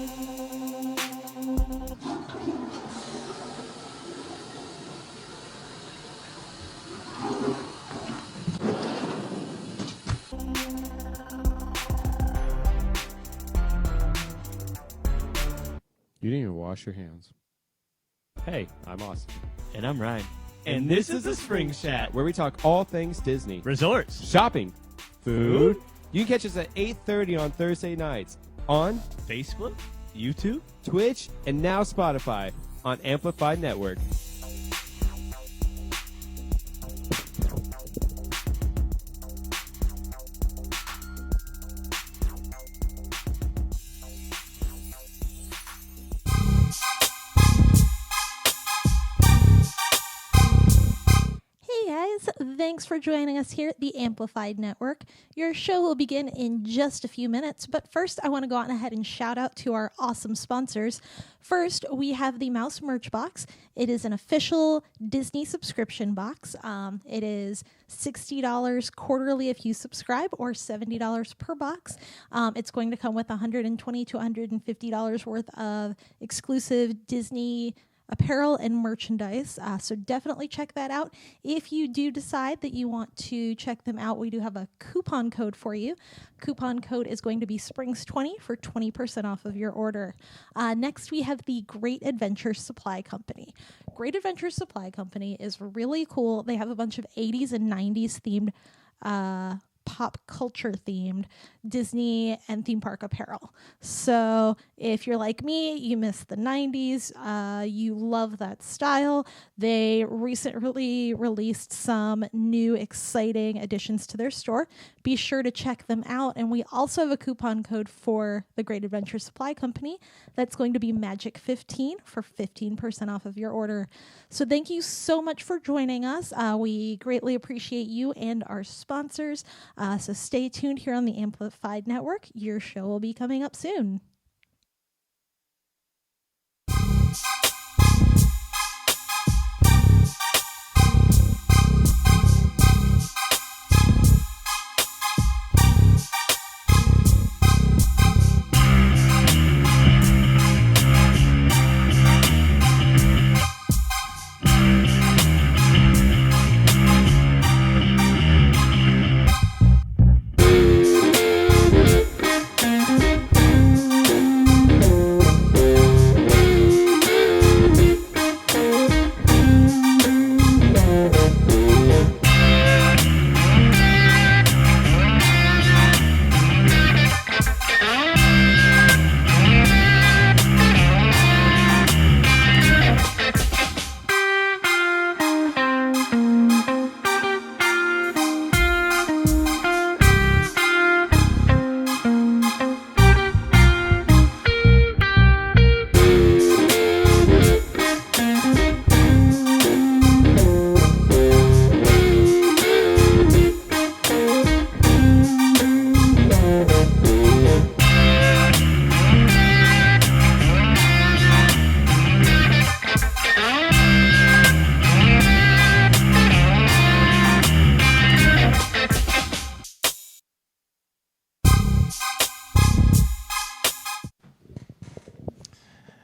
You didn't even wash your hands. Hey, I'm Austin. And I'm Ryan. And this is the Spring Chat, Where we talk all things Disney. resorts, Shopping. Food. You can catch us at 8:30 on Thursday nights on Facebook, YouTube. Twitch, and now Spotify on Amplified Network. Thanks for joining us here at the Amplified Network. Your show will begin in just a few minutes, but first I want to go on ahead and shout out to our awesome sponsors. First, we have the Mouse Merch Box. It is an official Disney subscription box. It is $60 quarterly if you subscribe, or $70 per box. It's going to come with $120 to $150 worth of exclusive Disney apparel and merchandise, so definitely check that out. If you do decide that you want to check them out, we do have a coupon code for you. Coupon code is going to be Springs20 for 20% off of your order. Next, we have the Great Adventure Supply Company. Great Adventure Supply Company is really cool. They have a bunch of 80s and 90s themed pop culture themed Disney and theme park apparel. So if you're like me, you miss the 90s, you love that style. They recently released some new exciting additions to their store. Be sure to check them out. And we also have a coupon code for the Great Adventure Supply Company that's going to be Magic15 for 15% off of your order. So thank you so much for joining us. We greatly appreciate you and our sponsors. So stay tuned here on the Amplified Network. Your show will be coming up soon.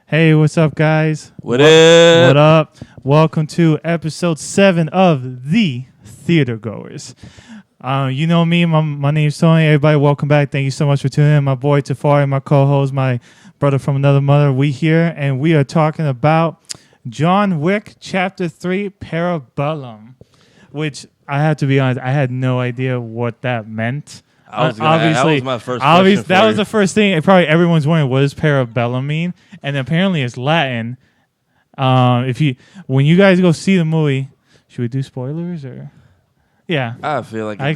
Hey, what's up, guys? What up? What up? Welcome to episode 7 of the Theatergoers. You know me, my name's Tony. Everybody, welcome back. Thank you so much for tuning in. My boy Tafari, my co-host, my brother from another mother. We here, and we are talking about John Wick, Chapter 3, Parabellum, which I have to be honest, I had no idea what that meant. That was my first question. That was the first thing. Probably everyone's wondering, what does Parabellum mean? And apparently it's Latin. When you guys go see the movie, should we do spoilers or? Yeah, I feel like at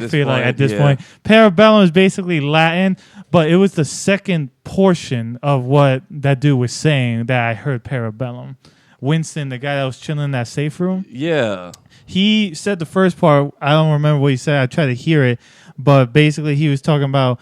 this point, Parabellum is basically Latin, but it was the second portion of what that dude was saying that I heard Parabellum. Winston, the guy that was chilling in that safe room. Yeah. He said the first part. I don't remember what he said. I tried to hear it. But basically, he was talking about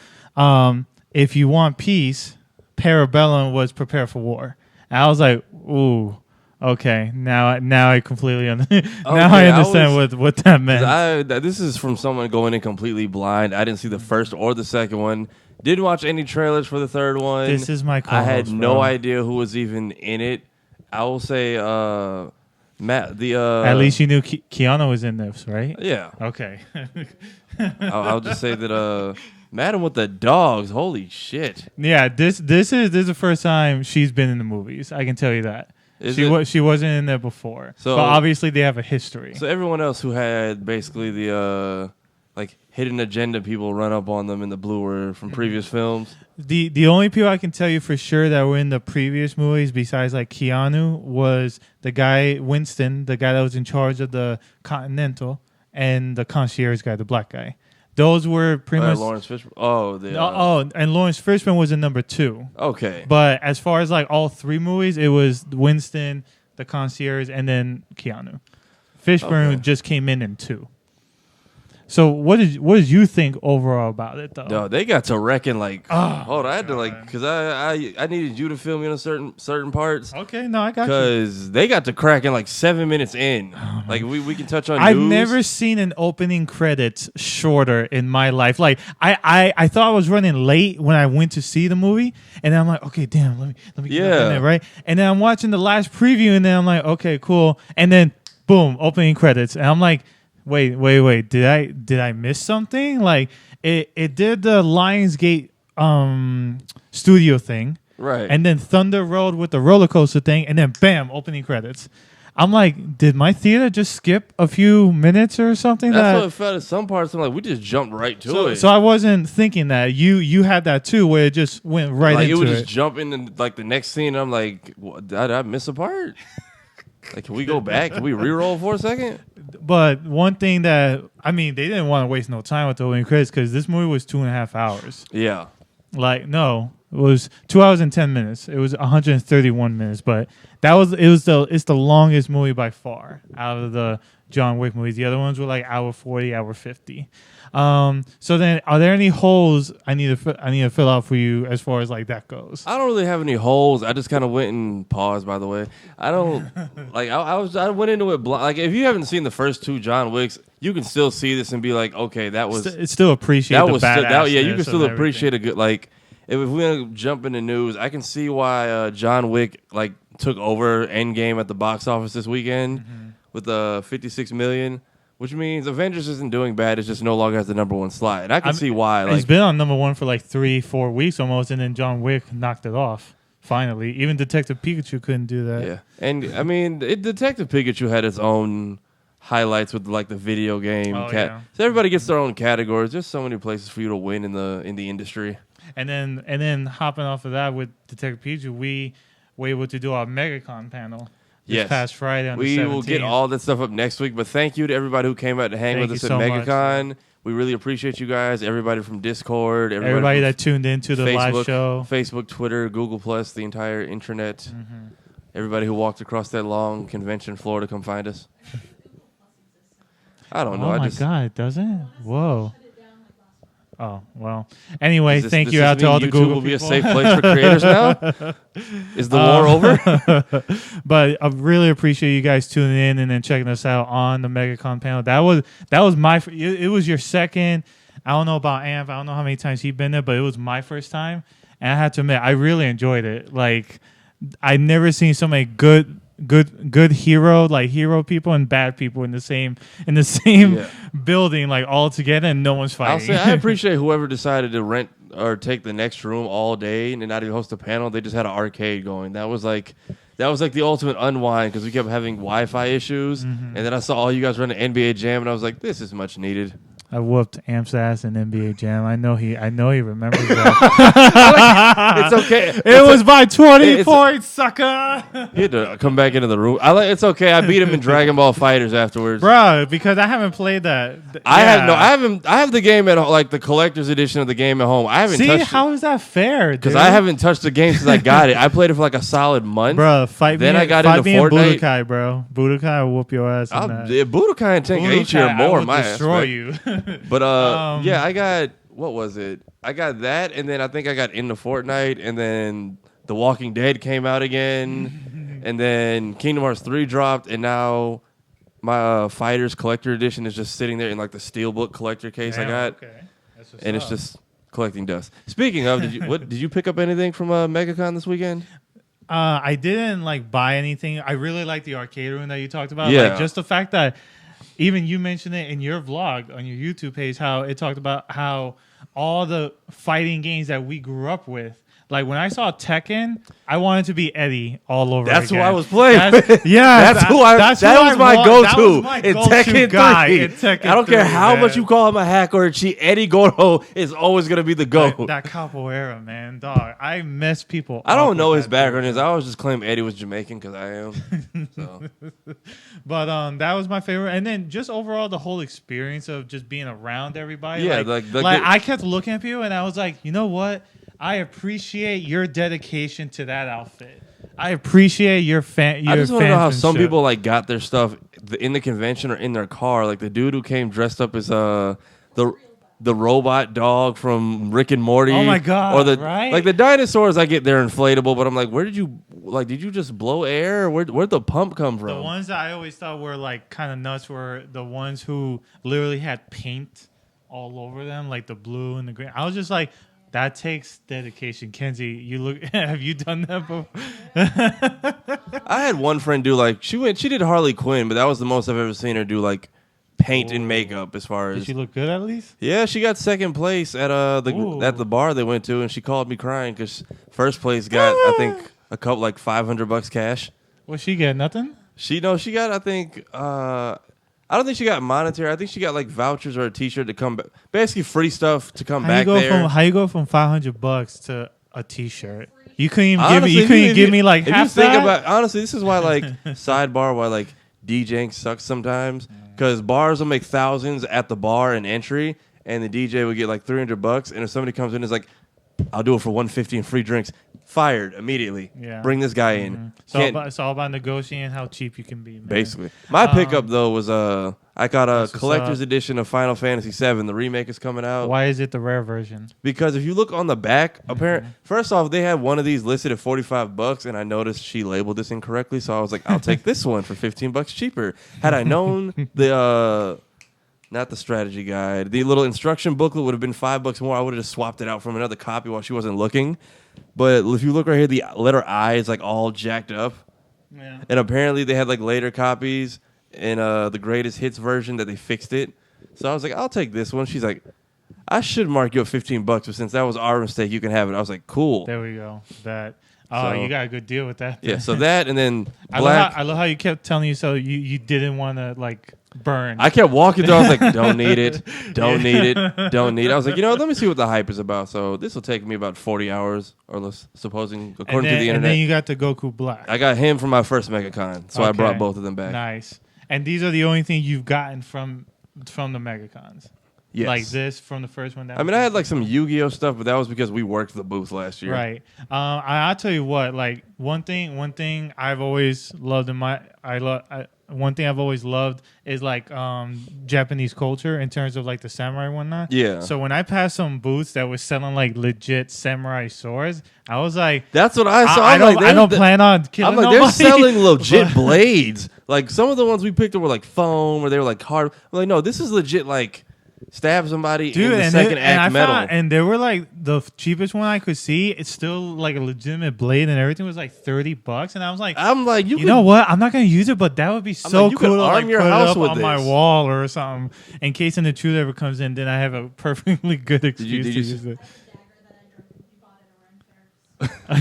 if you want peace, Parabellum was prepare for war. And I was like, ooh, okay. Now I completely I understand what that meant. This is from someone going in completely blind. I didn't see the first or the second one. Didn't watch any trailers for the third one. This is my I had co-host, no bro. idea who was even in it. I will say, Matt. At least you knew Keanu was in this, right? Yeah. Okay. I'll just say that Madam with the dogs. Holy shit. Yeah, this is the first time she's been in the movies. I can tell you that. She wasn't in there before. So but obviously they have a history. So everyone else who had basically the like hidden agenda people run up on them in the blue were from previous films. The only people I can tell you for sure that were in the previous movies besides like Keanu was the guy Winston, the guy that was in charge of the Continental, and the concierge guy, the black guy. Those were pretty much Lawrence Fishburne. Oh, and Lawrence Fishburne was in number 2. Okay. But as far as like all 3 movies, it was Winston, the concierge, and then Keanu. Fishburne just came in 2. So what did you think overall about it though? No, they got to reckon like. Hold on, I had to like because I needed you to fill me in certain parts. Okay, no, I got you. Because they got to cracking like 7 minutes in. Like we can touch on. I've news. never seen an opening credits shorter in my life. Like I thought I was running late when I went to see the movie, and then I'm like, okay, damn, let me get in there, right? And then I'm watching the last preview, and then I'm like, okay, cool, and then boom, opening credits, and I'm like. Wait! Did I miss something? Like it did the Lionsgate studio thing, right? And then Thunder Road with the roller coaster thing, and then bam, opening credits. I'm like, did my theater just skip a few minutes or something? That's what it felt at some parts. I'm like, we just jumped right to it. So I wasn't thinking that you had that too, where it just went right like, into it. It would just jump into like the next scene. I'm like, did I miss a part? Like, can we go back? Can we re-roll for a second? But one thing that, I mean, they didn't want to waste no time with the opening credits because this movie was 2.5 hours. Yeah. Like, no, it was 2 hours and 10 minutes. It was 131 minutes, but it's the longest movie by far out of the John Wick movies. The other ones were like hour 40, hour 50. So then, are there any holes I need to fill out for you as far as like that goes? I don't really have any holes. I just kind of went and paused. By the way, I don't like. I went into it blind. Like if you haven't seen the first 2 John Wicks, you can still see this and be like, okay, that was. It's still appreciate that the was badassness. Yeah, you can still of appreciate everything. a good like. If we're gonna jump into news, I can see why John Wick like took over Endgame at the box office this weekend with the 56 million. Which means Avengers isn't doing bad. It just no longer has the number 1 slot. And I can see why. Like, it's been on number 1 for like 3-4 weeks almost, and then John Wick knocked it off. Finally, even Detective Pikachu couldn't do that. Yeah, and I mean, Detective Pikachu had its own highlights with like the video game. So everybody gets their own categories. There's so many places for you to win in the industry. And then hopping off of that with Detective Pikachu, we were able to do our MegaCon panel. This past Friday on the 17th. We will get all that stuff up next week, but thank you to everybody who came out to hang with us at MegaCon. Much. We really appreciate you guys, everybody from Discord, everybody that tuned into the live show. Facebook, Twitter, Google+, the entire internet. Everybody who walked across that long convention floor to come find us. I don't know. Oh my God, it doesn't? Whoa. Oh, well. Anyway, thank you out to all the Google people. YouTube will be a safe place for creators now? Is the war over? But I really appreciate you guys tuning in and then checking us out on the MegaCon panel. That was my it was your second. I don't know about Amp. I don't know how many times he's been there, but it was my first time. And I have to admit, I really enjoyed it. Like, I've never seen so many good hero people and bad people in the same building, like all together, and no one's fighting. I'll say I appreciate whoever decided to rent or take the next room all day and not even host a panel. They just had an arcade going. That was like the ultimate unwind because we kept having Wi-Fi issues, and then I saw all you guys run an NBA Jam, and I was like, this is much needed. I whooped Amp's ass in NBA Jam. I know he remembers that. It's okay. It was by 20 points, sucker. He had to come back into the room. It's okay. I beat him in Dragon Ball Fighters afterwards, bro. Because I haven't played that. I have the game at like the collector's edition of the game at home. I haven't. See, touched how is that fair? Because I haven't touched the game since I got it. I played it for like a solid month, bro. Then I got into Fortnite. Budokai, bro. Budokai will whoop your ass. Budokai and Tekken 8 or more. I will destroy you. But yeah, I got what was it? I got that, and then I think I got into Fortnite, and then The Walking Dead came out again, and then Kingdom Hearts 3 dropped, and now my Fighters Collector Edition is just sitting there in like the Steelbook collector case I got, okay. and it's just collecting dust. Speaking of, did you pick up anything from MegaCon this weekend? I didn't buy anything. I really like the arcade room that you talked about. Yeah. Just the fact that even you mentioned it in your vlog on your YouTube page, how it talked about how all the fighting games that we grew up with. Like when I saw Tekken, I wanted to be Eddie all over. That's again. who I was playing. Yeah, that was my go-to in Tekken 3. I don't care how much you call him a hack or a cheat. Eddie Gordo is always gonna be the GOAT. That capoeira, man, dog. I mess people. I don't know his background is. I always just claim Eddie was Jamaican because I am. So. But that was my favorite, and then just overall the whole experience of just being around everybody. Yeah, I kept looking at people and I was like, you know what? I appreciate your dedication to that outfit. I appreciate your fan. I just want to know how some people got their stuff in the convention or in their car. Like the dude who came dressed up as the robot dog from Rick and Morty. Oh my god! Or right? The dinosaurs. I get they're inflatable, but I'm like, where did you did you just blow air? Where'd the pump come from? The ones that I always thought were kind of nuts were the ones who literally had paint all over them, like the blue and the green. I was just like. That takes dedication. Kenzie, have you done that before? I had one friend do she did Harley Quinn, but that was the most I've ever seen her do paint and makeup as far as. Did she look good at least? Yeah, she got second place at the bar they went to, and she called me crying because first place got I think a couple $500 cash. What she get? Nothing? She got I think I don't think she got monetary. I think she got vouchers or a T-shirt to come back. Basically, free stuff to come back there. How you go from $500 to a T-shirt? You couldn't even give me. You couldn't give me half if you think that. about honestly, this is why sidebar why DJing sucks sometimes because bars will make thousands at the bar and entry, and the DJ would get $300, and if somebody comes in and is like, I'll do it for $150 and free drinks. Fired immediately. Yeah. Bring this guy in. It's all about negotiating how cheap you can be, man. Basically. My pickup, though, was I got a collector's edition of Final Fantasy VII. The remake is coming out. Why is it the rare version? Because if you look on the back, first off, they had one of these listed at $45, and I noticed she labeled this incorrectly, so I was like, I'll take this one for $15 cheaper. Had I known the... Not the strategy guide. The little instruction booklet would have been $5 more. I would have just swapped it out from another copy while she wasn't looking. But if you look right here, the letter I is all jacked up. Yeah. And apparently they had later copies in the greatest hits version that they fixed it. So I was like, I'll take this one. She's like, I should mark you up $15, but since that was our mistake, you can have it. I was like, cool. There we go. You got a good deal with that. Yeah. So that and then black. I love how you kept telling you so you didn't want to burn. I kept walking through. I was like, don't need it. Don't need it. Don't need it. I was like, let me see what the hype is about. So this will take me about 40 hours or less, according to the internet. And then you got the Goku Black. I got him from my first MegaCon. So I brought both of them back. Nice. And these are the only things you've gotten from the MegaCons. Yes. Like this from the first one. I mean, I had some Yu-Gi-Oh stuff, but that was because we worked the booth last year. Right. I'll tell you what. One thing I've always loved one thing I've always loved is Japanese culture in terms of the samurai and whatnot. Yeah. So when I passed some booths that was selling legit samurai swords, I was like, that's what I saw. I don't plan on killing nobody. They're selling legit blades. Some of the ones we picked up were foam or they were hard. I'm like, no, this is legit stab somebody in the second act metal. And they were the cheapest one I could see. It's still a legitimate blade, and everything was $30. And I was like, you know what? I'm not gonna use it, but that would be so cool to arm your put house it up with on this. my wall or something. In case an intruder ever comes in, then I have a perfectly good excuse to use it.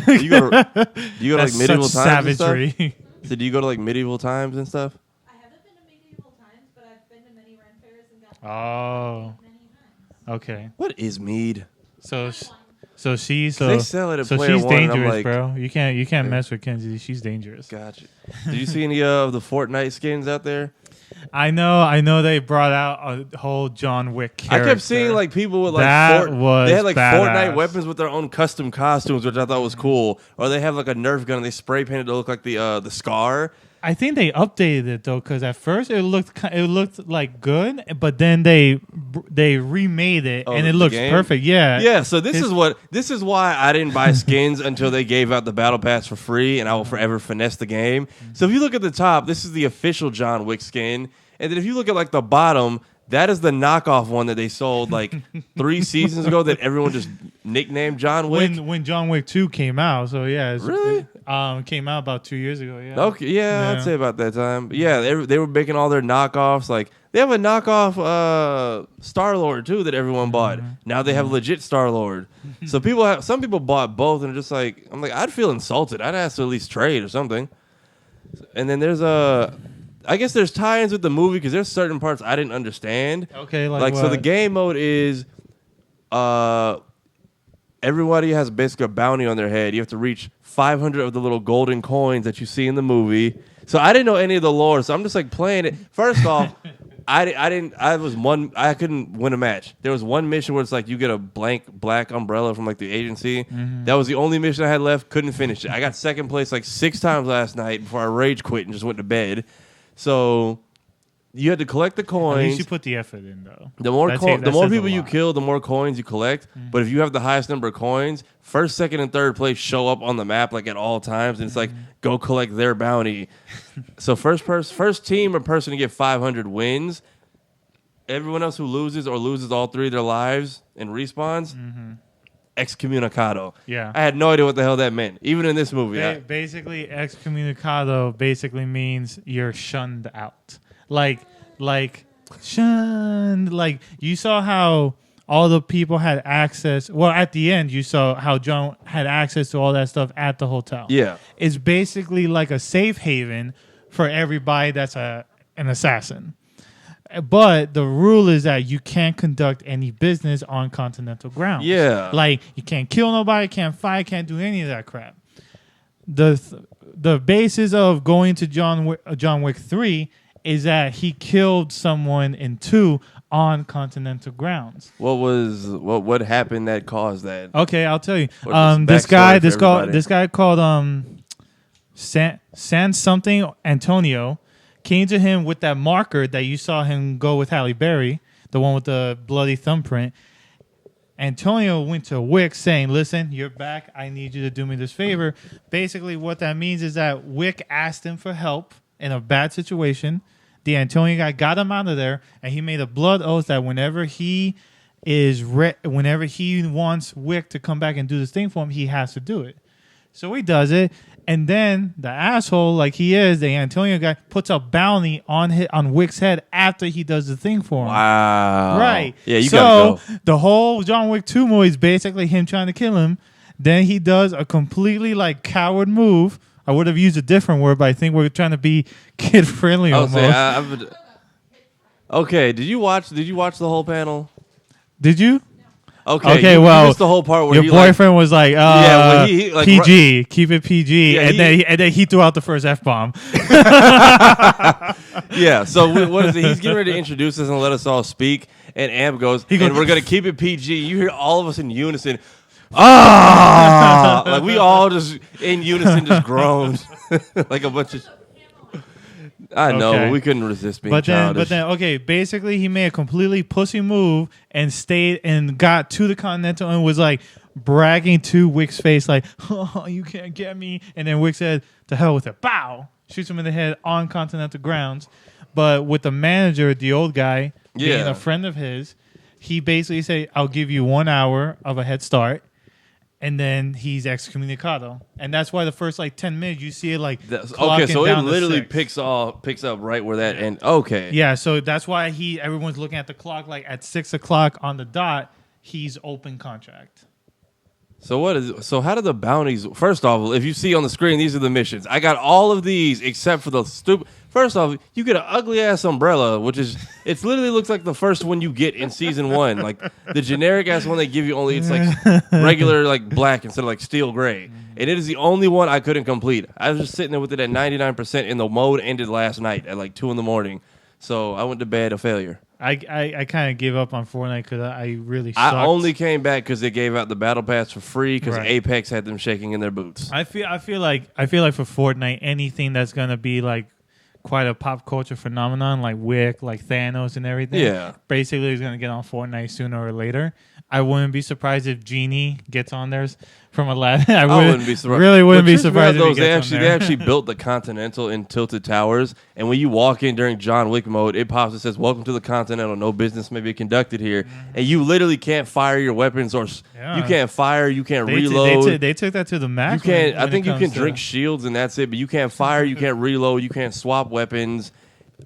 Do you go to medieval times savagery. and stuff? So do you go to medieval times and stuff? Oh, okay. What is mead? So they sell it at so Player she's One, and I'm dangerous, bro. You can't mess with Kenzie. She's dangerous. Gotcha. Did you see any of the Fortnite skins out there? I know they brought out a whole John Wick character. I kept seeing people with they had badass. Fortnite weapons with their own custom costumes, which I thought was cool. Or they have a Nerf gun and they spray painted to look like the Scar. I think they updated it though, because at first it looked good, but then they remade it and it looks perfect. Yeah. Yeah. So this is why I didn't buy skins until they gave out the battle pass for free, and I will forever finesse the game. So if you look at the top, this is the official John Wick skin, and then if you look at the bottom, That is the knockoff one that they sold like 3 seasons ago that everyone just nicknamed John Wick. When John Wick 2 came out, so yeah, Really? It came out about 2 years ago. Yeah. Okay, yeah, I'd say about that time. But yeah, they were making all their knockoffs. Like they have a knockoff Star-Lord too that everyone bought. Now they have legit Star-Lord. So some people bought both and are just like, I'm like, I'd feel insulted. I'd ask to at least trade or something. And then there's I guess there's tie-ins with the movie because there's certain parts I didn't understand. Okay, like so the game mode is everybody has basically a bounty on their head. You have to reach 500 of the little golden coins that you see in the movie. So I didn't know any of the lore, so I'm just like playing it. First off, I couldn't win a match. There was one mission where it's like you get a blank black umbrella from like the agency. That was the only mission I had left. Couldn't finish it. I got second place like 6 times last night before I rage quit and just went to bed. So you had to collect the coins. At least you put the effort in, though. The more people you kill, the more coins you collect. But if you have the highest number of coins, first, second, and third place show up on the map like at all times, and it's like go collect their bounty. So first team or person to get 500 wins. Everyone else who loses or loses all 3 of their lives and respawns, excommunicado. Yeah, I had no idea what the hell that meant, even in this movie. Basically, excommunicado basically means you're shunned out. Like shunned. Like you saw how all the people had access. Well, at the end, you saw how John had access to all that stuff at the hotel. Yeah, it's basically like a safe haven for everybody that's an assassin. But the rule is that you can't conduct any business on continental grounds. Yeah. Like, you can't kill nobody, can't fight, can't do any of that crap. The basis of going to John Wick 3 is that he killed someone in 2 on continental grounds. What happened that caused that? Okay, I'll tell you. This guy called San something Antonio came to him with that marker that you saw him go with Halle Berry, the one with the bloody thumbprint. Antonio went to Wick saying, listen, you're back. I need you to do me this favor. Basically, what that means is that Wick asked him for help in a bad situation. The Antonio guy got him out of there, and he made a blood oath that whenever he wants Wick to come back and do this thing for him, he has to do it. So he does it. And then the asshole, like he is, the Antonio guy, puts a bounty on Wick's head after he does the thing for him. Wow. Right. Yeah, you gotta go. The whole John Wick 2 movie is basically him trying to kill him. Then he does a completely like coward move. I would have used a different word, but I think we're trying to be kid friendly almost. Okay, did you watch the whole panel? Did you? Okay, well, you missed the whole part where your boyfriend was like, he like, PG, keep it PG, yeah, and then he threw out the first F-bomb. Yeah, so what is it? He's getting ready to introduce us and let us all speak, and Amp goes, and we're going to keep it PG. You hear all of us in unison, like we all just in unison just groaned like a bunch of... I know, okay. we couldn't resist being childish. But then, okay, basically he made a completely pussy move and stayed and got to the Continental and was like bragging to Wick's face like, oh, you can't get me. And then Wick said, to hell with it. Bow! Shoots him in the head on Continental grounds. But with the manager, the old guy, being a friend of his, he basically said, I'll give you 1 hour of a head start. And then he's excommunicado, and that's why the first like 10 minutes you see it like okay, so it literally 6. picks up right where that ends. Okay, yeah, so that's why everyone's looking at the clock like at 6 o'clock on the dot. He's open contract. So how do the bounties? First off, if you see on the screen, these are the missions. I got all of these except for the stupid. First off, you get an ugly ass umbrella, which is it literally looks like the first one you get in season 1. Like the generic ass one they give you only it's like regular like black instead of like steel gray. And it is the only one I couldn't complete. I was just sitting there with it at 99% and the mode ended last night at like 2 a.m. So I went to bed a failure. I kind of gave up on Fortnite because I really sucked. I only came back because they gave out the battle pass for free because Apex had them shaking in their boots. I feel like for Fortnite, anything that's gonna be like quite a pop culture phenomenon, like Wick, like Thanos and everything, basically is gonna get on Fortnite sooner or later. I wouldn't be surprised if Genie gets on there from Aladdin. I wouldn't be surprised. Really wouldn't be But surprised if he they gets on they there. actually built the Continental in Tilted Towers, and when you walk in during John Wick mode, it pops and says, "Welcome to the Continental. No business may be conducted here." And you literally can't fire your weapons, or you can't fire, you can't reload. They took that to the max. You can't. when I think it you can comes to- drink shields and that's it, but you can't fire, you can't reload, you can't swap weapons.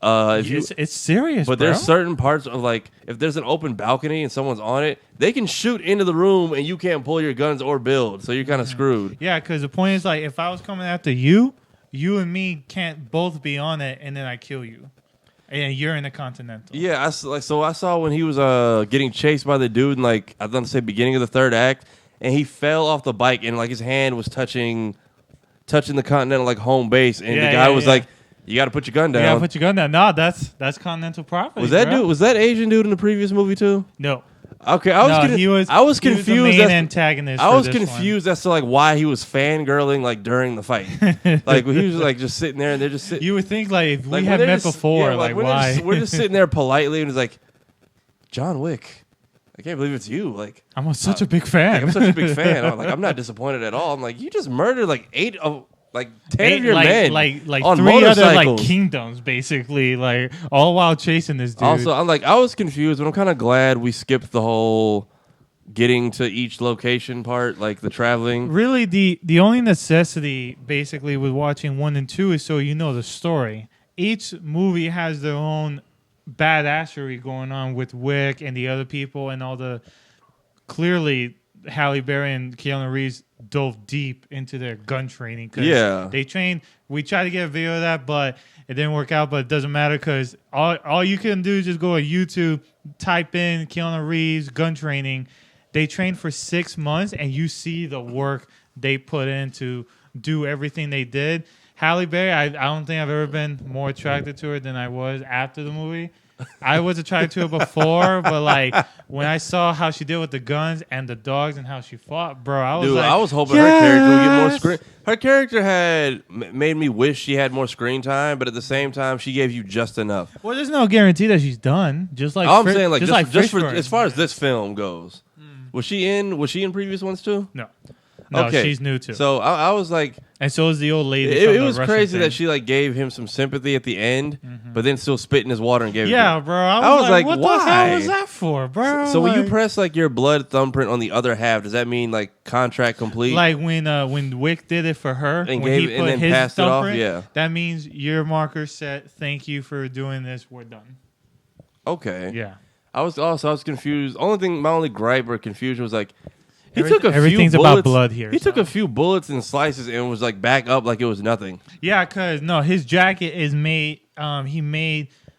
If you, It's serious, but bro. there's certain parts of like if there's an open balcony and someone's on it, they can shoot into the room and you can't pull your guns or build, so you're kind of screwed. Yeah, because the point is like if I was coming after you, you and me can't both be on it, and then I kill you, and you're in the Continental. Yeah, I saw when he was getting chased by the dude in like I want to say beginning of the third act, and he fell off the bike and like his hand was touching the Continental like home base, and the guy was like, "You got to put your gun down." You gotta put your gun down. No, that's Continental property. Was that bro. dude? Was that Asian dude in the previous movie too? No. Okay, He was confused. the main as, antagonist. I for was this confused as to like why he was fangirling like during the fight. Like when he was like just sitting there and they're just one. sitting. You would think like if we Like, had when they're met just- before, yeah, like when why? we're just sitting there politely and it's like, John Wick. I can't believe it's you. Like I'm such a big fan. I'm such a big fan. I'm not disappointed at all. I'm like, you just murdered like 10 of your men, like on 3 other like motorcycles. kingdoms, basically, like all while chasing this dude. Also, I was confused, but I'm kind of glad we skipped the whole getting to each location part, like the traveling. really, the only necessity basically with watching 1 and 2 is so you know the story. Each movie has their own badassery going on with Wick and the other people and all the clearly Halle Berry and Keanu Reeves dove deep into their gun training. 'Cause Yeah. they trained. We tried to get a video of that, but it didn't work out. But it doesn't matter because all you can do is just go to YouTube, type in Keanu Reeves gun training. They trained for 6 months, and you see the work they put in to do everything they did. Halle Berry, I don't think I've ever been more attracted to her than I was after the movie. I was attracted to her before, but like when I saw how she did with the guns and the dogs and how she fought, bro, I was Dude, like, I was hoping her character would get more yes! screen. Her character had made me wish she had more screen time, but at the same time, she gave you just enough. Well, there's no guarantee that she's done. Just like I'm saying, like, just for, Fishburne. as far as this film goes, was she in previous ones too? no, Okay. she's new too. So I was like, and so is the old lady. it from the was Russian crazy thing. that she like gave him some sympathy at the end, but then still spit in his water and gave it to Yeah, him. bro. I was like, what the why? hell was that for, bro? So when you Like- press like your blood thumbprint on the other half, does that mean like contract complete? like when Wick did it for her And when he gave- put and then his passed it off, thumbprint, yeah. that means your marker said thank you for doing this. We're done. Okay. Yeah. I was confused. My only gripe or confusion was like he Every- took a few everything's bullets. about blood here, He took so. a few bullets and slices and was like back up like it was nothing. Yeah, cause no, his jacket is made.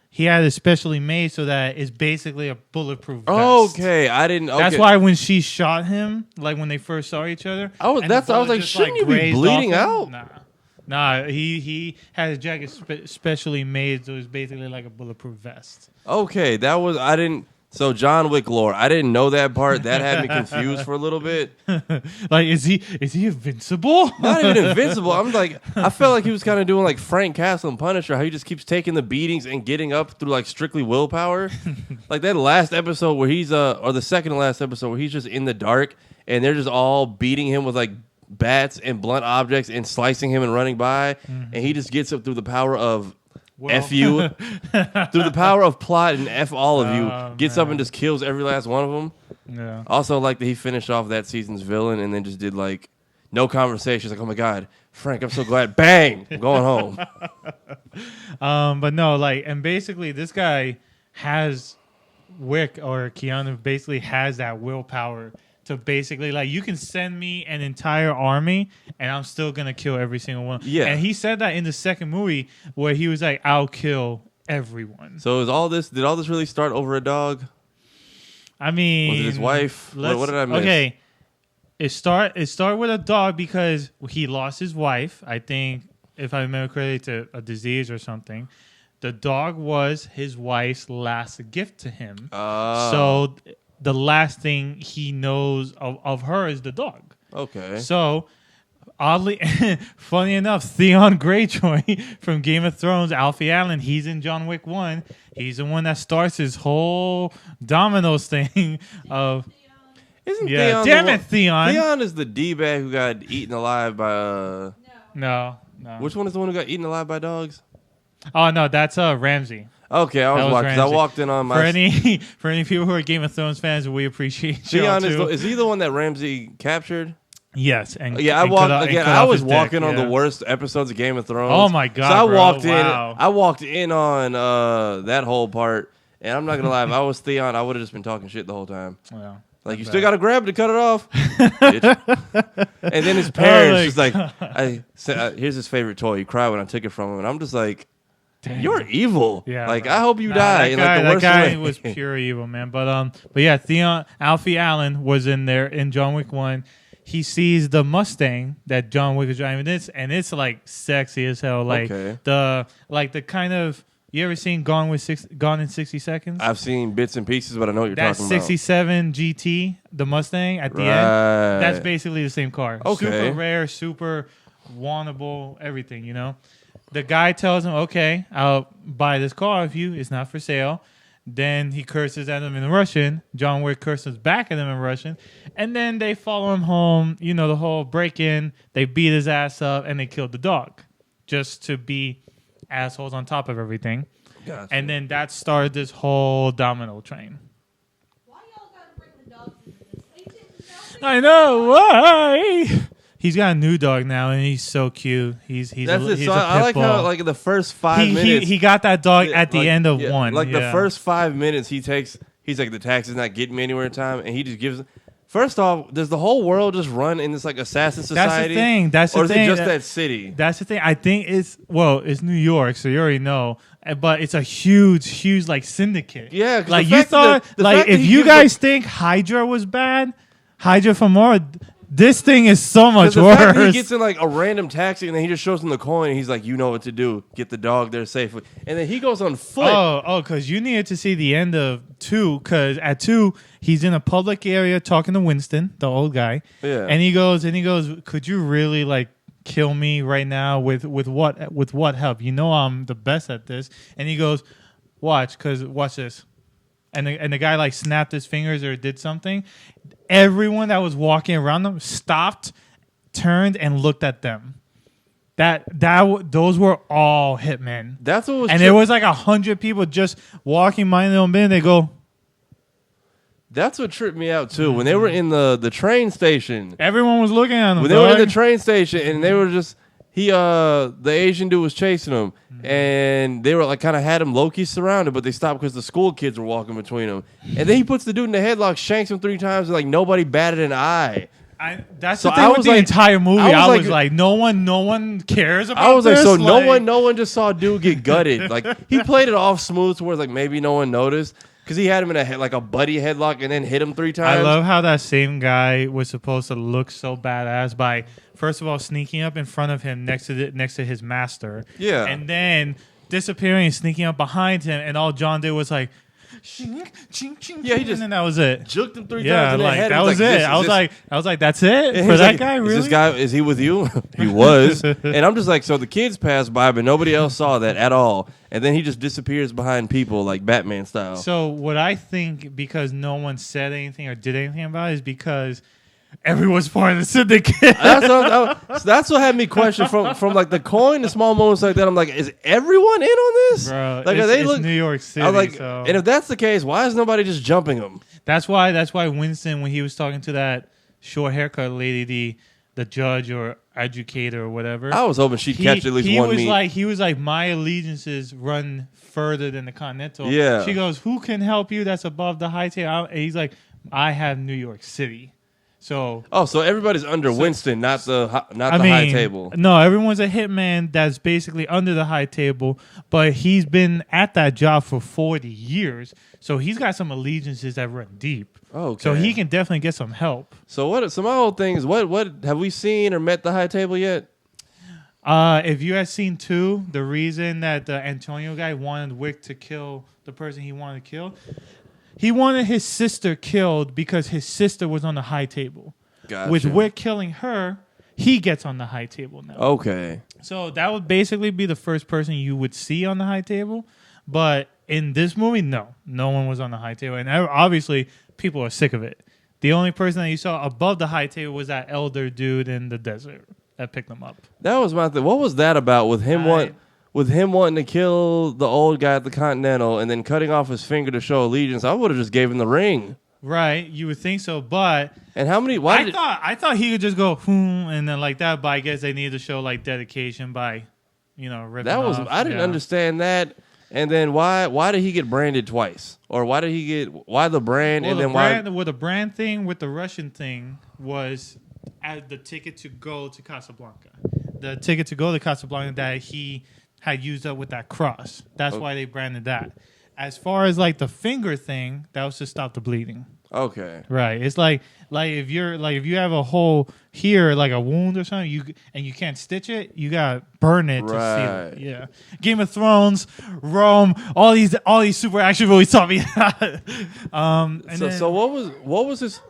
He had it specially made so that it's basically a bulletproof vest. Okay, I didn't. Okay. That's why when she shot him, like when they first saw each other, I was- and the that's- I was bullet like, just, shouldn't you be grazed bleeding off him? out? Nah. He had his jacket specially made, so it's basically like a bulletproof vest. Okay, that was I didn't. So John Wick lore, I didn't know that part. That had me confused for a little bit. Like, is he invincible? Not even invincible. I'm like, I felt like he was kind of doing like Frank Castle and Punisher, how he just keeps taking the beatings and getting up through like strictly willpower. Like that last episode where he's or the second to last episode where he's just in the dark and they're just all beating him with like bats and blunt objects and slicing him and running by, and he just gets up through the power of F you, through the power of plot and F all of you, gets up and just kills every last one of them. Yeah. Also, like that he finished off that season's villain and then just did like no conversations. Like, oh my god, Frank, I'm so glad. Bang, I'm going home. But no, like, and basically this guy has Wick or Keanu basically has that willpower to basically like you can send me an entire army and I'm still gonna kill every single one. Yeah. And he said that in the second movie where he was like, I'll kill everyone. So did all this really start over a dog? I mean, Was it his wife? What did I miss? Okay. It started with a dog because he lost his wife, I think, if I remember correctly, to a disease or something. The dog was his wife's last gift to him. So the last thing he knows of her is the dog. Okay. So, oddly, funny enough, Theon Greyjoy from Game of Thrones, Alfie Allen, he's in John Wick 1. He's the one that starts his whole dominoes thing of... Isn't Yeah, Theon damn the it, Theon. Theon is the D-bag who got eaten alive by... No. Which one is the one who got eaten alive by dogs? Oh no, that's Ramsey. Okay, I That was watching. 'Cause I Ramsey. walked in on my... For any people who are Game of Thrones fans, we appreciate you Theon too. is he the one that Ramsey captured? Yes, and Yeah, I and walked cut off- and again. cut I off was his dick, walking on the yeah. worst episodes of Game of Thrones. Oh my god! So I bro. walked in. Wow. I walked in on that whole part, and I'm not gonna lie. If I was Theon, I would have just been talking shit the whole time. Well, Like, you not still bad. got to grab it to cut it off. Bitch. And then his parents my just like, here's his favorite toy. He cried when I took it from him. And I'm just like, Damn. you're evil. Yeah, like, bro. I hope you Nah, die in like the worst that guy way. was pure evil, man. But yeah, Alfie Allen was in there in John Wick 1. He sees the Mustang that John Wick is driving, and it's like sexy as hell. Like Okay. the kind of, you ever seen Gone in 60 Seconds? I've seen bits and pieces, but I know what you're That talking 67 GT, the Mustang at the about. end. That's basically the same car. Okay. Super rare, super wantable, everything, you know? The guy tells him, okay, I'll buy this car if it's not for sale. Then he curses at him in Russian. John Wick curses back at him in Russian. And then they follow him home, you know, the whole break-in. They beat his ass up and they killed the dog just to be assholes on top of everything. Gotcha. And then that started this whole domino train. Why y'all gotta bring the dogs into this? They didn't I know why. He's got a new dog now, and he's so cute. He's That's a, it. he's So a I pit like bull. how like the first 5 minutes he got that dog at the like, end of yeah, one. Like the yeah. first 5 minutes he's like, the tax is not getting me anywhere in time, and he just gives. First off, does the whole world just run in this like assassin society? That's the or is thing. it just that city? That's the thing. I think it's New York, so you already know. But it's a huge like syndicate. Yeah, 'cause like the you fact thought, that- the like fact that if he you gives guys think Hydra was bad, Hydra from Mars, this thing is so much The fact that he worse. gets in like a random taxi and then he just shows him the coin and he's like, you know what to do, get the dog there safely, and then he goes on foot. Because you needed to see the end of 2. Because at 2, he's in a public area talking to Winston, the old guy. Yeah. And he goes, could you really like kill me right now with what help? You know I'm the best at this. And he goes, watch this. And the guy like snapped his fingers or did something. Everyone that was walking around them stopped, turned, and looked at them. Those were all hitmen. That's what was. And there was like 100 people just walking, minding their own business. They go, That's what tripped me out too. When they were in the train station, everyone was looking at them. when they were in the dog. train station, and they were just the Asian dude was chasing them, and they were like kind of had him low key surrounded, but they stopped because the school kids were walking between them, and then he puts the dude in the headlock, shanks him 3 times, and like nobody batted an eye. That's So the thing I with was the like- entire movie. I was I like- was like, no one cares about I was like, this. so no one just saw a dude get gutted. Like he played it off smooth to where like maybe no one noticed because he had him in a buddy headlock and then hit him 3 times. I love how that same guy was supposed to look so badass by first of all sneaking up in front of him next to his master. Yeah. And then disappearing and sneaking up behind him, and all John did was like, ching, ching, ching, Yeah, he ching, just and then that was it. juked him 3 Yeah, times in the like head. that He was like, it. "This- I was this-" like, that's it And for he's that like, guy. "Is Really? this guy, is he with you?" He was. And I'm just like, so the kids passed by, but nobody else saw that at all. And then he just disappears behind people like Batman style. So what I think, because no one said anything or did anything about it, is because everyone's part of the syndicate. That's what had me question from like the coin to small moments like that. I'm like, is everyone in on this? Bro, Like, it's New York City. I was like, so. and if that's the case, why is nobody just jumping them? That's why Winston, when he was talking to that short haircut lady, the judge or educator or whatever, I was hoping she'd catch at least one meat. He was like, my allegiances run further than the Continental. Yeah. She goes, who can help you? That's above the high table. And he's like, I have New York City. So So everybody's under Winston, not the high table. No, everyone's a hitman that's basically under the high table, but he's been at that job for 40 years, so he's got some allegiances that run deep. Okay. So he can definitely get some help. So what? So my whole thing is, what have we seen or met the high table yet? If you had seen 2, the reason that the Antonio guy wanted Wick to kill the person he wanted to kill, he wanted his sister killed because his sister was on the high table. Gotcha. With Wick killing her, he gets on the high table now. Okay. So that would basically be the first person you would see on the high table. But in this movie, no one was on the high table. And obviously, people are sick of it. The only person that you saw above the high table was that elder dude in the desert that picked him up. That was my thing. What was that about with him wanting to kill the old guy at the Continental and then cutting off his finger to show allegiance? I would have just gave him the ring. Right, you would think so, but and how many? I thought he could just go and then like that. But I guess they need to show like dedication by, ripping that was off. I didn't understand that. And then why did he get branded twice? Or why the brand Well, and then why? Well, the brand thing with the Russian thing was at the ticket to go to Casablanca. The ticket to go to Casablanca that he had used up with that cross. That's why they branded that. As far as like the finger thing, that was to stop the bleeding. Okay. Right. It's like if you have a hole here, like a wound or something, you can't stitch it, you gotta burn it to seal it. Yeah. Game of Thrones, Rome, all these super action movies taught me that. So what was his?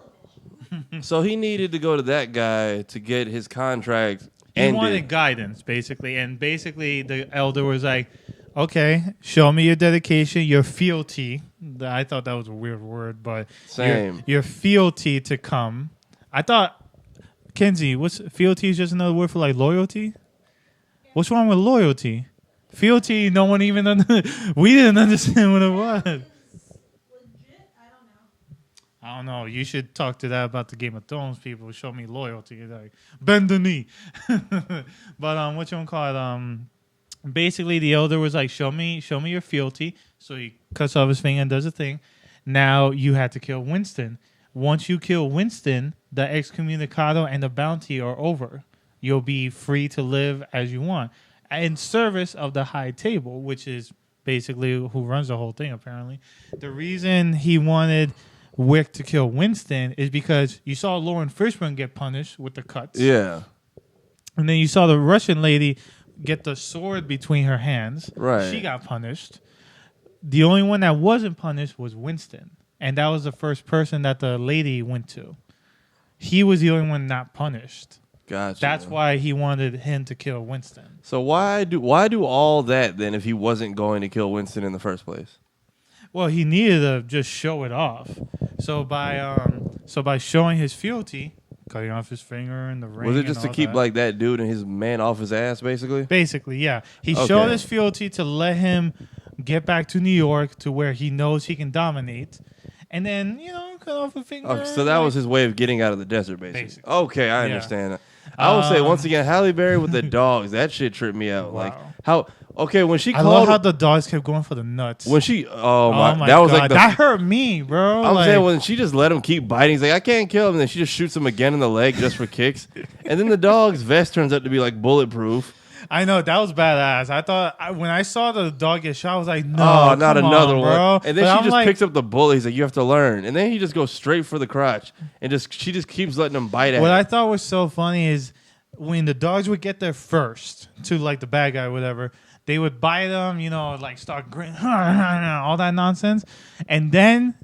So he needed to go to that guy to get his contract ended. He wanted guidance, basically, and basically the elder was like, "Okay, show me your dedication, your fealty." I thought that was a weird word, but same. Your fealty to come. I thought, Kenzie, what's fealty is just another word for like loyalty? Yeah. What's wrong with loyalty? Fealty, no one even we didn't understand what it was. Legit? I don't know. You should talk to that about the Game of Thrones people. Show me loyalty. Like bend the knee. But what you want to call it? Basically, the elder was like, show me your fealty. So he cuts off his finger and does a thing. Now you had to kill Winston. Once you kill Winston, the excommunicado and the bounty are over. You'll be free to live as you want in service of the high table, which is basically who runs the whole thing, apparently. The reason he wanted Wick to kill Winston is because you saw Lauren Fishburne get punished with the cuts. Yeah. And then you saw the Russian lady get the sword between her hands. Right. She got punished. The only one that wasn't punished was Winston. And that was the first person that the lady went to. He was the only one not punished. Gotcha. That's why he wanted him to kill Winston. So why do all that then if he wasn't going to kill Winston in the first place? Well, he needed to just show it off. So by showing his fealty, cutting off his finger and the ring. Was it just to keep like that dude and his man off his ass, basically? Basically, yeah. He showed his fealty to let him get back to New York to where he knows he can dominate. And then, cut off a finger. Oh, so that was his way of getting out of the desert, basically. Okay, I understand that. I will say, once again, Halle Berry with the dogs, that shit tripped me out. Wow. When she I called... love how the dogs kept going for the nuts. When she... Oh my that was God. like that hurt me, bro. I'm saying when she just let him keep biting, he's like, I can't kill him. And then she just shoots him again in the leg just for kicks. And then the dog's vest turns out to be like bulletproof. I know, that was badass. I thought, when I saw the dog get shot, I was like, no, not another one. Bro. And then she just picks up the bullet. He's like, you have to learn. And then he just goes straight for the crotch. And she just keeps letting him bite at What him. I thought was so funny is when the dogs would get there first to like the bad guy or whatever, they would bite them, like start grinning, all that nonsense. And then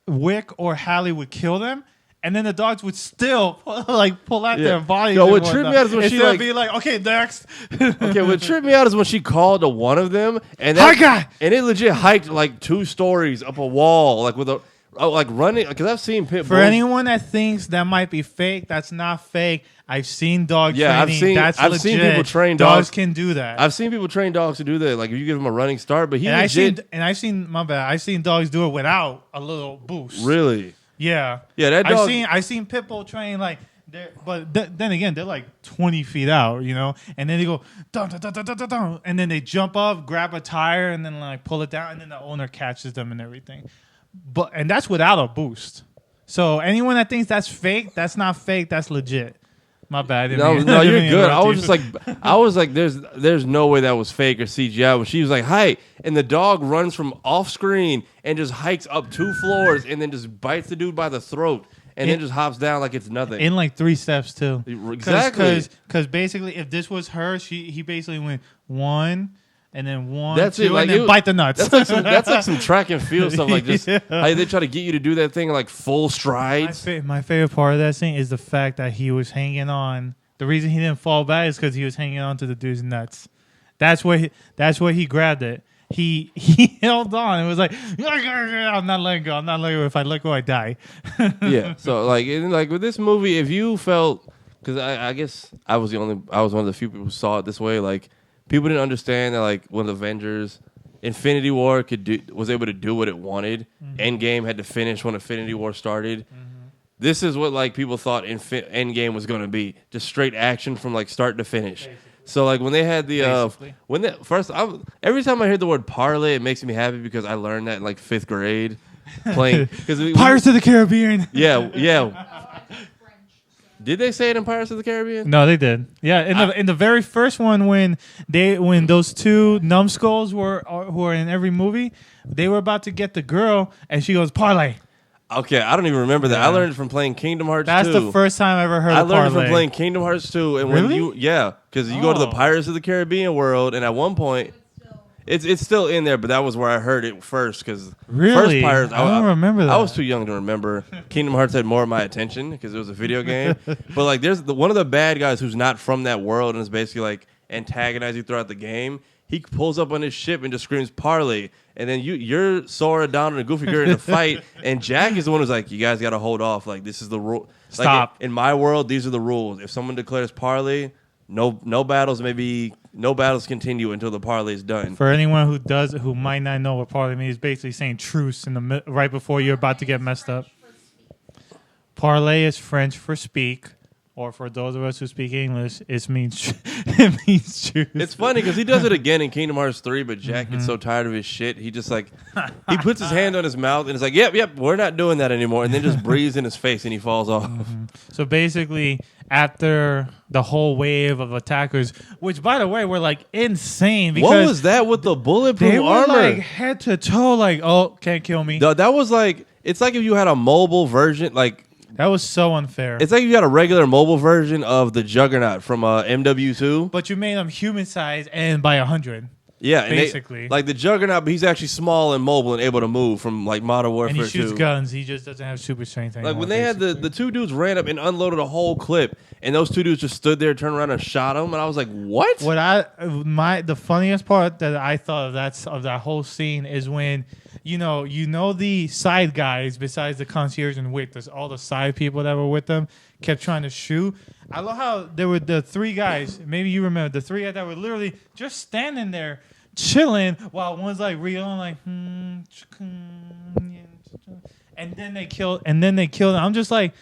Wick or Halle would kill them. And then the dogs would still pull out their bodies. Yo, what tripped me out is when she be like, okay, next. Okay, what tripped me out is when she called to one of them, and it legit hiked like 2 stories up a wall, like with a running. Because I've seen pit bulls. For anyone that thinks that might be fake, that's not fake. I've seen dog training. I've seen people train dogs. Dogs can do that. I've seen people train dogs to do that. Like if you give them a running start, but I've seen dogs do it without a little boost. Really? Yeah. Yeah, that dog. I've seen pit bull train like, then again they're like 20 feet out, and then they go dun, dun, dun, dun, dun, dun, dun, and then they jump up, grab a tire, and then like pull it down, and then the owner catches them and everything. And that's without a boost. So anyone that thinks that's fake, that's not fake. That's legit. My bad. No, you're good. I was like, there's no way that was fake or CGI. When she was like, "Hi," and the dog runs from off screen and just hikes up 2 floors and then just bites the dude by the throat and then just hops down like it's nothing. In like 3 steps too. Exactly. Because basically, if this was her, he basically went 1. And then 1, that's 2, it, like, and then bite the nuts. That's like some track and field stuff. Like just how they try to get you to do that thing in like full strides. My favorite part of that scene is the fact that he was hanging on. The reason he didn't fall back is because he was hanging on to the dude's nuts. That's where he grabbed it. he held on. It was like, I'm not letting go. I'm not letting go. If I let go, I die. Yeah. So like with this movie, if you felt, because I guess I was one of the few people who saw it this way. Like people didn't understand that like when Avengers, Infinity War was able to do what it wanted. Endgame had to finish when Infinity War started. This is what like people thought Endgame was going to be, just straight action from like start to finish. Basically. So like when they had the every time I hear the word parlay, it makes me happy because I learned that in like 5th grade playing Pirates of the Caribbean. Yeah. Did they say it in Pirates of the Caribbean? No, they did. Yeah, in the very first one when those two numbskulls who are in every movie, they were about to get the girl and she goes parlay. Okay, I don't even remember that. I learned it from playing Kingdom Hearts 2. That's the first time I ever heard of parlay. I learned it from playing Kingdom Hearts 2. And really? Because you go to the Pirates of the Caribbean world, and at one point, it's still in there, but that was where I heard it first. Because really? First Pirates, I don't remember that. I was too young to remember. Kingdom Hearts had more of my attention because it was a video game. But like, there's one of the bad guys who's not from that world and is basically like antagonizing you throughout the game. He pulls up on his ship and just screams parlay. And then you're Sora, Donald, and Goofy in a fight, and Jack is the one who's like, "You guys got to hold off. Like this is the rule. Stop." Like, in my world, these are the rules. If someone declares parlay, no battles continue until the parlay is done. For anyone who might not know what parlay means, basically saying truce right before you're about to get messed up. Parlay is French for speak. Or for those of us who speak English, it means choose. It's funny because he does it again in Kingdom Hearts 3, but Jack gets so tired of his shit, he just like, he puts his hand on his mouth and it's like, yep, we're not doing that anymore. And then just breathes in his face and he falls off. So basically, after the whole wave of attackers, which by the way were like insane. Because what was that with the bulletproof they were armor? Like head to toe, like, oh, can't kill me. That was like, it's like if you had a mobile version, like, that was so unfair. It's like you got a regular mobile version of the Juggernaut from MW2. But you made him human size and by 100. Yeah, basically. Like the Juggernaut, but he's actually small and mobile and able to move from like Modern Warfare 2. And he shoots guns. He just doesn't have super strength anymore. Like when they had the two dudes ran up and unloaded a whole clip, and those two dudes just stood there, turned around and shot him, and I was like, what? The funniest part that I thought of that whole scene is when you know the side guys besides the concierge and Wick, there's all the side people that were with them kept trying to shoot. I love how there were the three guys, maybe you remember, the three guys that were literally just standing there chilling while one's like reeling like and then they killed them. I'm just like,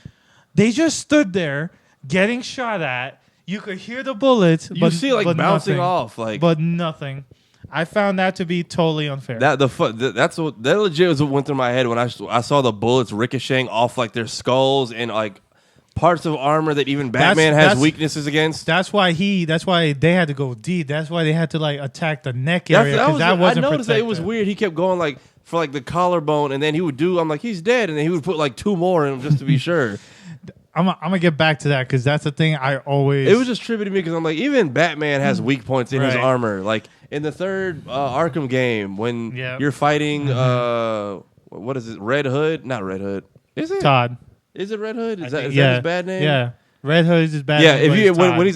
they just stood there getting shot at. You could hear the bullets, you see like bouncing nothing, off, like, but nothing. I found that to be totally unfair. That legit was what went through my head when I saw the bullets ricocheting off like their skulls and like parts of armor that even Batman has weaknesses against. That's why they had to go deep. That's why they had to like attack the neck area because that wasn't I noticed protected. that it was weird. He kept going like for like the collarbone, and then he would I'm like, he's dead, and then he would put like two more in him just to be sure. I'm gonna get back to that because that's the thing I always. It was just trippy to me because I'm like, even Batman has weak points in his armor. Like in the third Arkham game when you're fighting, what is it? Red Hood? Not Red Hood. Is it Todd? Is it Red Hood? Is that his bad name? Yeah. Red Hood is his bad name.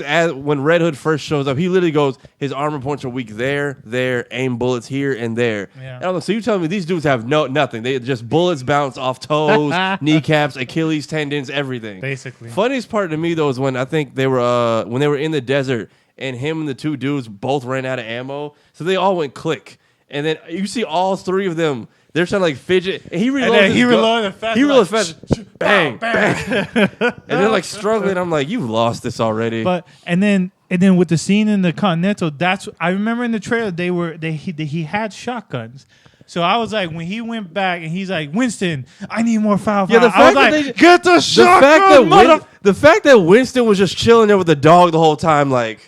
Yeah, when Red Hood first shows up, he literally goes, his armor points are weak there, aim bullets here and there. Yeah. And so you telling me these dudes have nothing? They just bullets bounce off toes, kneecaps, Achilles tendons, everything. Basically. Funniest part to me though is when I think they were in the desert and him and the two dudes both ran out of ammo, so they all went click, and then you see all three of them. They're trying to like fidget. And he reloaded. He reloaded fast. He reloaded fast. Bang, bang. And they're like struggling. I'm like, you've lost this already. But and then with the scene in the Continental, I remember in the trailer he had shotguns. So I was like, when he went back and he's like, Winston, I need more firepower. Yeah, I was like, get the shotgun, the fact that Winston was just chilling there with the dog the whole time, like.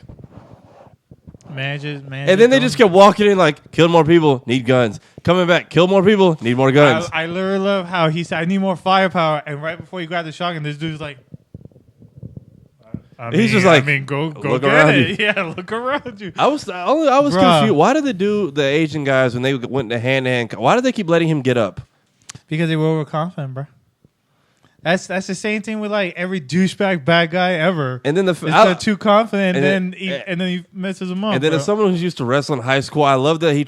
Man, and then they just kept walking in like, kill more people, need guns. Coming back, kill more people, need more guns. I literally love how he said, I need more firepower. And right before he grabbed the shotgun, this dude's like, he's just like, go look get around it. you. Yeah, look around you. I was confused. Why did the Asian guys, when they went to hand-to-hand, why did they keep letting him get up? Because they were overconfident, bro. That's the same thing with like every douchebag bad guy ever. And then they're too confident, and then he messes them up. And then bro. as someone who's used to wrestle in high school, I love that he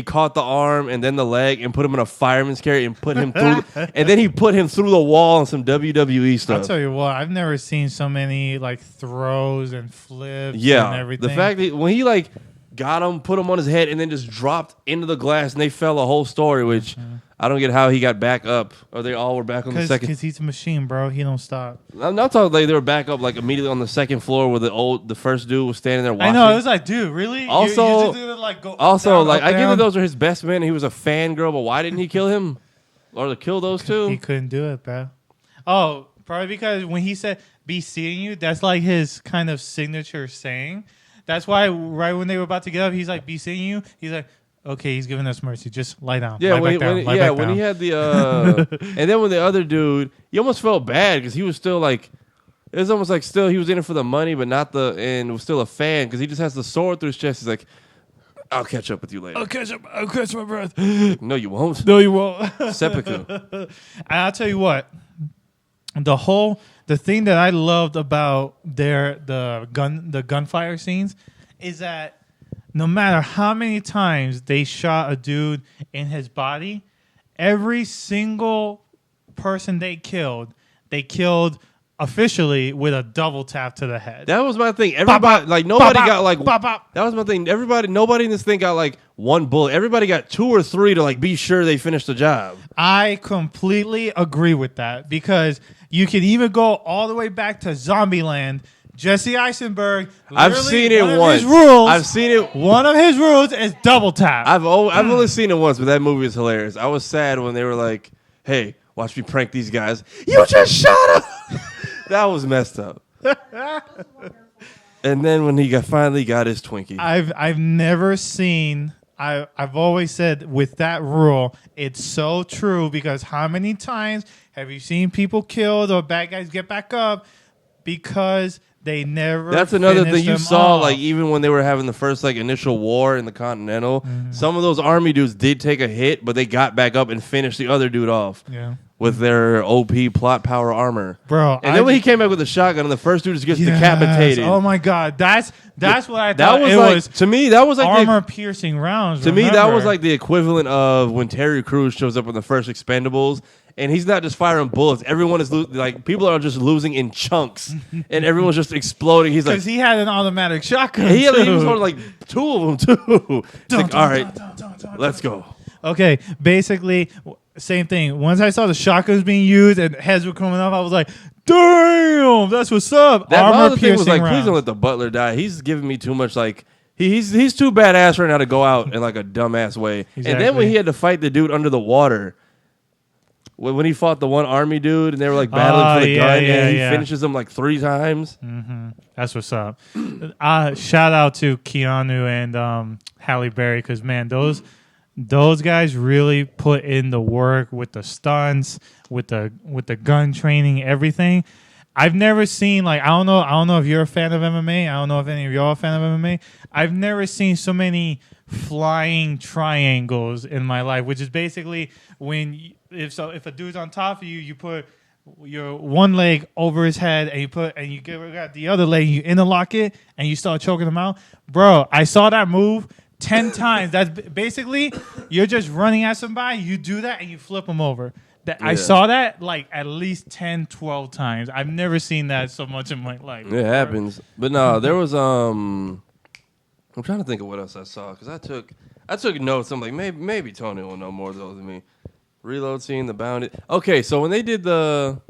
caught the arm and then the leg and put him in a fireman's carry and put him through, and then he put him through the wall on some WWE stuff. I'll tell you what, I've never seen so many like throws and flips and Yeah, everything. the fact that when he like got him, put him on his head, and then just dropped into the glass and they fell a whole story, which I don't get how he got back up, or they all were back on the second. Because he's a machine, bro. He don't stop. I'm not talking like they were back up like immediately on the second floor where the first dude was standing there watching. I know. It was like, dude, really? Also, you just like go also down, like up, I get down? that those are his best men and he was a fangirl, but why didn't he kill him or to kill those two? He couldn't do it, bro. Oh, probably because when he said "be seeing you," that's like his kind of signature saying. That's why right when they were about to get up, he's like, "Be seeing you." He's like, "Okay, he's giving us mercy. Just lie down." Yeah, lie when, back down, when, lie yeah, back when down. he had the and then when the other dude, you almost felt bad because he was still like, it was almost like still he was in it for the money, but not and was still a fan because he just has the sword through his chest. He's like, "I'll catch up with you later." I'll catch my breath. No, you won't. No, you won't. Seppuku. And I'll tell you what, the thing that I loved about the gunfire scenes is that no matter how many times they shot a dude in his body, every single person they killed officially with a double tap to the head. That was my thing. Everybody, like nobody got like. Bop, bop. That was my thing. Nobody in this thing got like one bullet. Everybody got 2 or 3 to like be sure they finished the job. I completely agree with that because you can even go all the way back to Zombieland. Jesse Eisenberg. I've seen it once. I've seen it. One of his rules is double tap. I've only seen it once, but that movie is hilarious. I was sad when they were like, "Hey, watch me prank these guys." You just shot him. That was messed up. And then when he finally got his Twinkie, I've never seen. I've always said with that rule, it's so true because how many times have you seen people killed or bad guys get back up because they never. That's another finished thing you them saw. off. Like even when they were having the first like initial war in the Continental, some of those army dudes did take a hit, but they got back up and finished the other dude off. Yeah. With their OP plot power armor, Bro. And then when he came back with the shotgun, and the first dude just gets Yes. decapitated. Oh my God, that's what I thought. That was it like was to me. That was like armor piercing rounds. to me. That remember? was like the equivalent of when Terry Crews shows up in the first Expendables, and he's not just firing bullets. Everyone is like people are just losing in chunks, and everyone's just exploding. He's like because he had an automatic shotgun. he was too. holding like 2 of them too. It's like all right, let's go. Okay, basically, same thing. Once I saw the shotguns being used and heads were coming up, I was like, damn, that's what's up. That Armor other thing was piercing like, please don't let the butler die. He's giving me too much like he's too badass right now to go out in like a dumbass way. And then when Exactly. he had to fight the dude under the water, when he fought the one army dude and they were like battling for the gun, and he finishes him like 3 times. That's what's up. Shout out to Keanu and Halle Berry because man, those guys really put in the work with the stunts, with the gun training, everything. I've never seen I don't know if you're a fan of MMA. I don't know if any of y'all are a fan of MMA. I've never seen so many flying triangles in my life, which is basically if a dude's on top of you, you put your one leg over his head and you got the other leg, you interlock it and you start choking him out. Bro, I saw that move 10 times. That's basically you're just running at somebody, you do that and you flip them over. I saw that like at least 10, 12 times. I've never seen that so much in my life. It happens. But no, there was I'm trying to think of what else I saw because I took notes. I'm like maybe Tony will know more of those than me. Reload scene, the bounded. Okay, so when they did the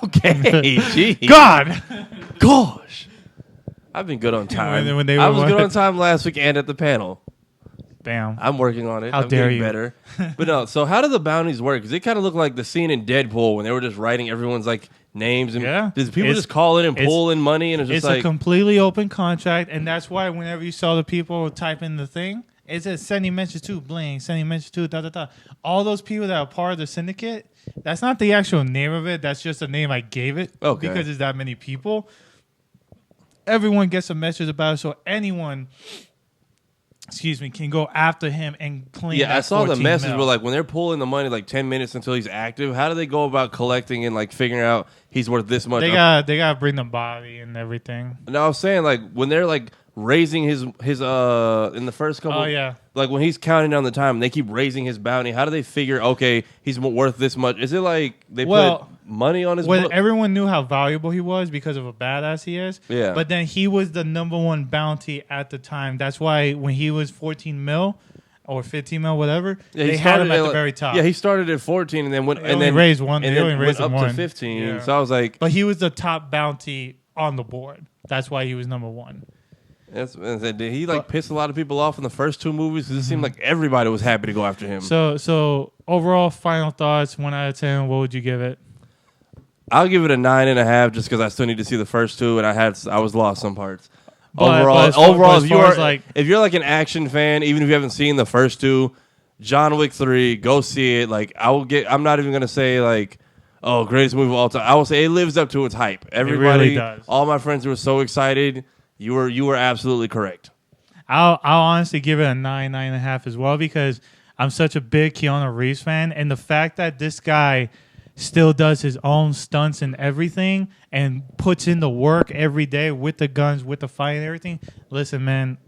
okay, geez. God, Gosh. I've been good on time. When they I were was good what? on time last week and at the panel. damn. I'm working on it. How I'm dare getting you. better. But no, so how do the bounties work? Because it kind of looked like the scene in Deadpool when they were just writing everyone's like names and did people just call in and pull in money and it's just It's like a completely open contract, and that's why whenever you saw the people type in the thing, it says sending message to bling, sending message to da da da. All those people that are part of the syndicate, that's not the actual name of it. That's just the name I gave it because it's that many people. Everyone gets a message about it, so anyone can go after him and claim. Yeah, that I saw the 14 message, mil. but like when they're pulling the money like 10 minutes until he's active, how do they go about collecting and like figuring out he's worth this much? They gotta bring the body and everything. No, I was saying like when they're like raising his in the first couple. Oh yeah. Like when he's counting down the time, and they keep raising his bounty. How do they figure? Okay, he's worth this much. Is it like they put money on his book? Everyone knew how valuable he was because of a badass he is. Yeah. But then he was the number one bounty at the time. That's why when he was 14 mil or 15 mil, whatever, they had him at the very top. Yeah, he started at 14 and then went and then raised one. and They then only raised went him up one. to 15. Yeah. So I was like, but he was the top bounty on the board. That's why he was number one. did he like piss a lot of people off in the first two movies? Because it seemed like everybody was happy to go after him. So overall, final thoughts, 1 out of 10. What would you give it? I'll give it a 9.5 just because I still need to see the first two, and I was lost some parts. But Overall, as far as if you're like an action fan, even if you haven't seen the first two, John Wick 3, go see it. Like I'm not even gonna say like, oh, greatest movie of all time. I will say it lives up to its hype. Everybody, really does. All my friends were so excited. You were absolutely correct. I'll honestly give it a 9.5 as well because I'm such a big Keanu Reeves fan, and the fact that this guy still does his own stunts and everything and puts in the work every day with the guns, with the fight and everything. Listen, man,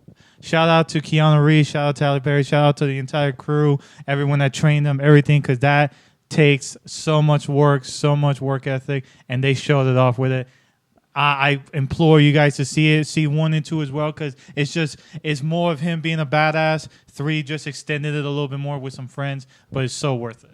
shout out to Keanu Reeves, shout out to Halle Berry, shout out to the entire crew, everyone that trained them, everything, because that takes so much work ethic, and they showed it off with it. I implore you guys to see it, see 1 and 2 as well, because it's more of him being a badass. 3 just extended it a little bit more with some friends, but it's so worth it.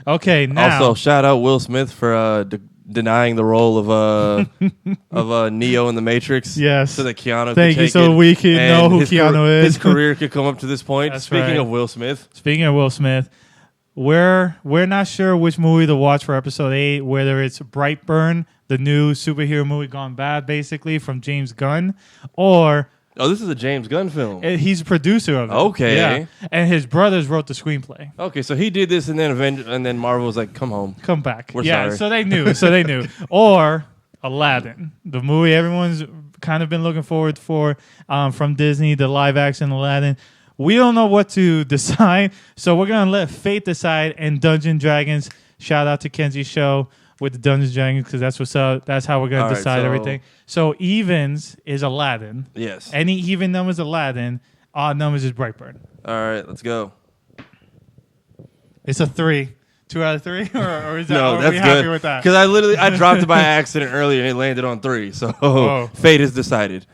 Okay, now Also, shout out Will Smith for denying the role of Neo in the Matrix. Yes. So that Keanu Thank could you, take so it, we can know and who his Keanu is. His career could come up to this point. That's Speaking right. of Will Smith. Speaking of Will Smith, we're not sure which movie to watch for episode 8, whether it's Brightburn, the new superhero movie gone bad, basically, from James Gunn, or... Oh, this is a James Gunn film. He's a producer of it. Okay. Yeah. And his brothers wrote the screenplay. Okay, so he did this, and then Marvel was like, "Come home, Come back." We're yeah, sorry. so they knew. Or Aladdin, the movie everyone's kind of been looking forward for from Disney, the live action Aladdin. We don't know what to decide, so we're gonna let fate decide. And Dungeons Dragons, shout out to Kenzie's show with the Dungeons Dragons, because that's what's up. That's how we're gonna All right, decide so- everything. So evens is Aladdin. Yes. Any even numbers Aladdin. Odd numbers is Brightburn. All right, let's go. It's a 3. 2 out of 3, or is that? No, are that's we happy good. with that? Because I dropped it by accident earlier, and it landed on 3. So fate is decided.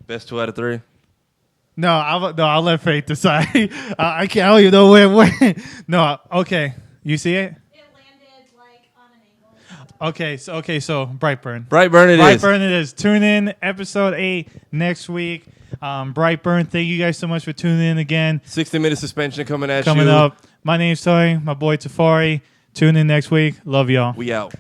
Best 2 out of 3. No, I'll let fate decide. I can't. I don't even know where it went. No, okay. You see it? It landed like on an angle. Okay, so Brightburn. Brightburn it is. Brightburn it is. Tune in episode 8 next week. Brightburn, thank you guys so much for tuning in again. 60-minute suspension coming at you. Coming up. My name's Tony, my boy Tafari. Tune in next week. Love y'all. We out.